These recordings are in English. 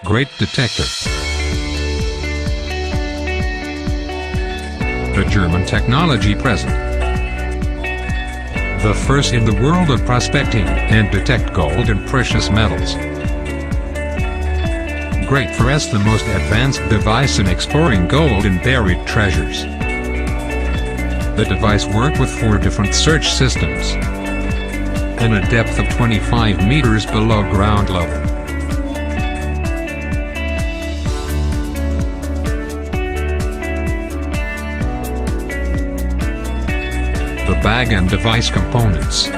Great Detector. The German technology present. The first in the world of prospecting and detect gold and precious metals. Great for us, the most advanced device in exploring gold and buried treasures. The device worked with 4 different search systems and a depth of 25 meters below ground level. The bag and device components.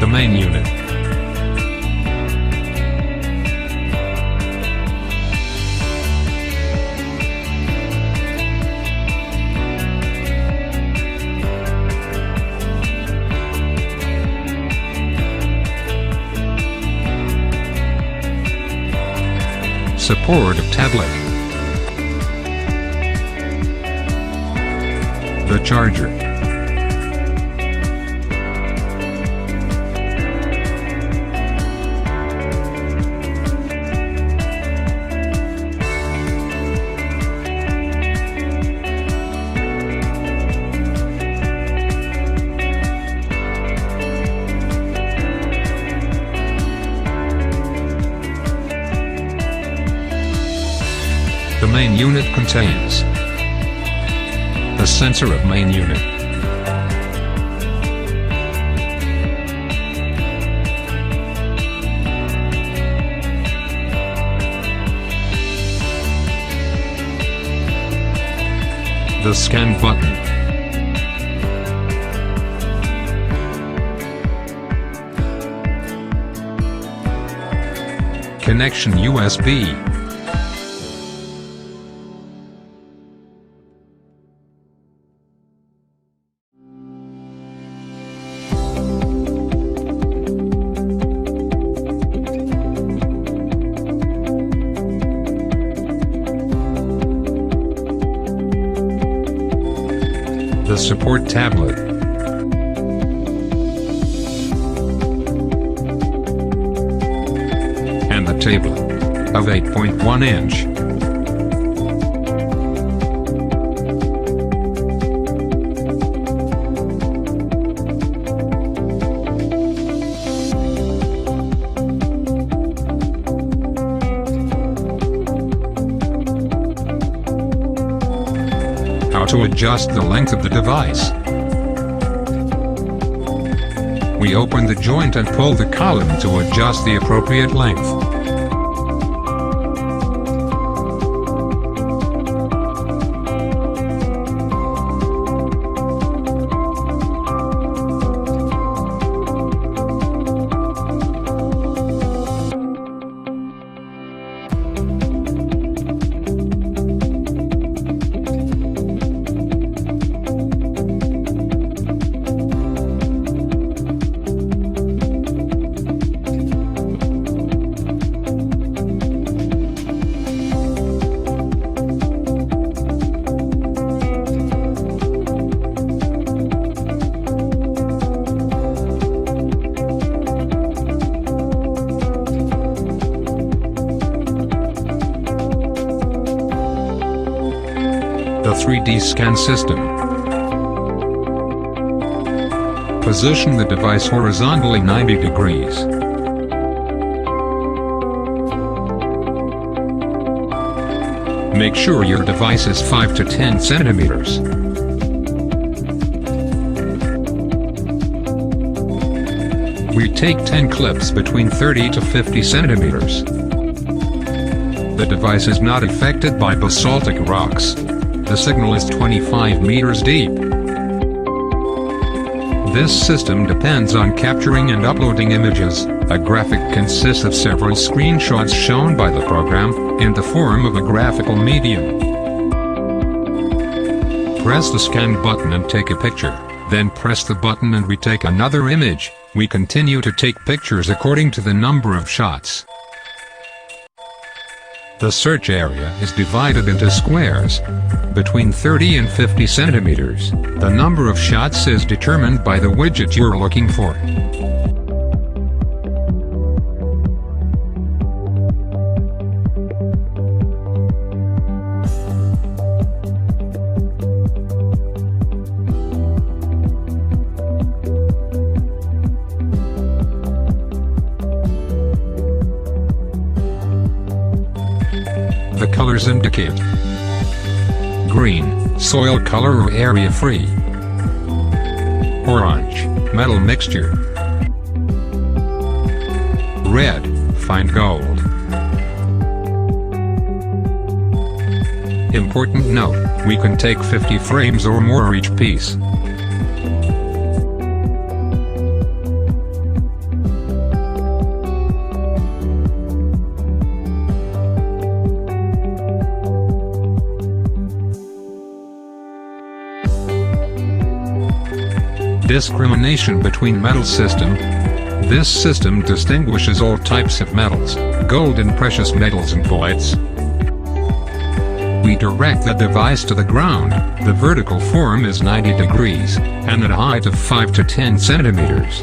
The main unit. Support of tablet. The charger. The main unit contains the sensor of main unit, the scan button, connection USB, the support tablet, and the table of 8.1 inch. How to adjust the length of the device. We open the joint and pull the column to adjust the appropriate length. The 3D scan system. Position the device horizontally 90 degrees. Make sure your device is 5 to 10 centimeters. We take 10 clips between 30 to 50 centimeters. The device is not affected by basaltic rocks. The signal is 25 meters deep. This system depends on capturing and uploading images, A graphic consists of several screenshots shown by the program, in the form of a graphical medium. Press the scan button and take a picture, then press the button and we take another image. We continue to take pictures according to the number of shots. The search area is divided into squares, between 30 and 50 centimeters. The number of shots is determined by the widget you're looking for. The colors indicate: green, soil color or area free; orange, metal mixture; red, fine gold. Important note: we can take 50 frames or more each piece. Discrimination between metal system. This system distinguishes all types of metals, gold and precious metals and voids. We direct the device to the ground. The vertical form is 90 degrees, and at a height of 5 to 10 centimeters.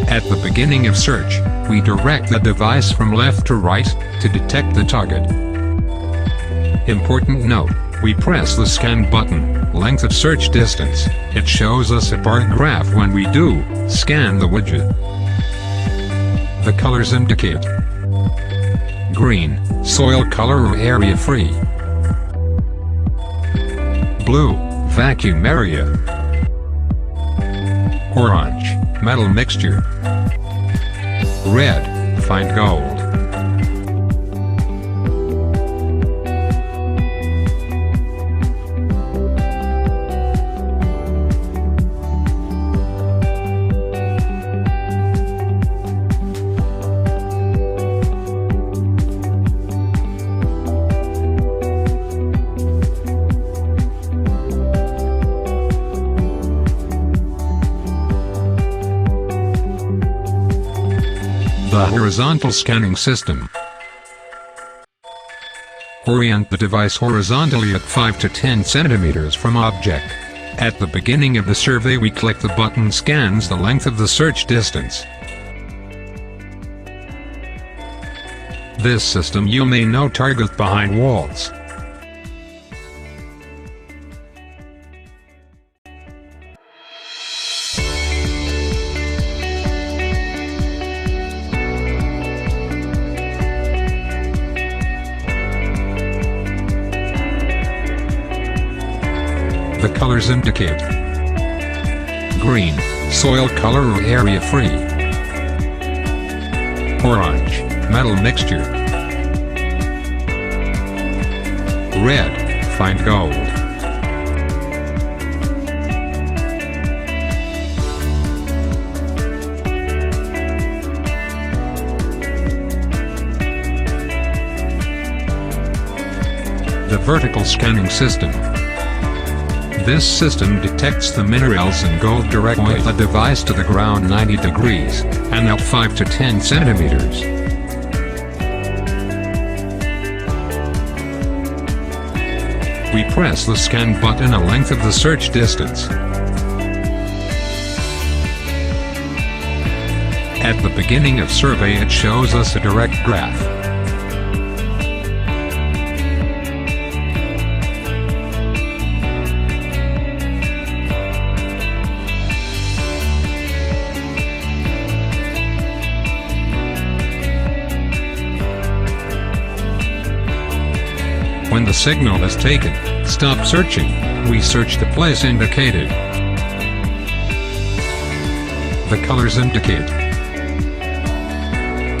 At the beginning of search, we direct the device from left to right, to detect the target. Important note: we press the scan button, length of search distance. It shows us a bar graph when we do scan the widget. The colors indicate: green, soil color or area free; blue, vacuum area; orange, metal mixture; red, fine gold. The horizontal scanning system. Orient the device horizontally at 5 to 10 centimeters from object. At the beginning of the survey, we click the button scans the length of the search distance. This system you may know target behind walls. The colors indicate: green, soil color or area free; orange, metal mixture; red, fine gold. The vertical scanning system. This system detects the minerals and gold directly with the device to the ground 90 degrees, and at 5 to 10 centimeters. We press the scan button a length of the search distance. At the beginning of survey, it shows us a direct graph. When the signal is taken, stop searching. We search the place indicated. The colors indicate: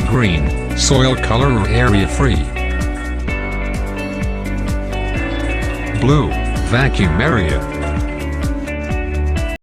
green, soil color or area free; blue, vacuum area,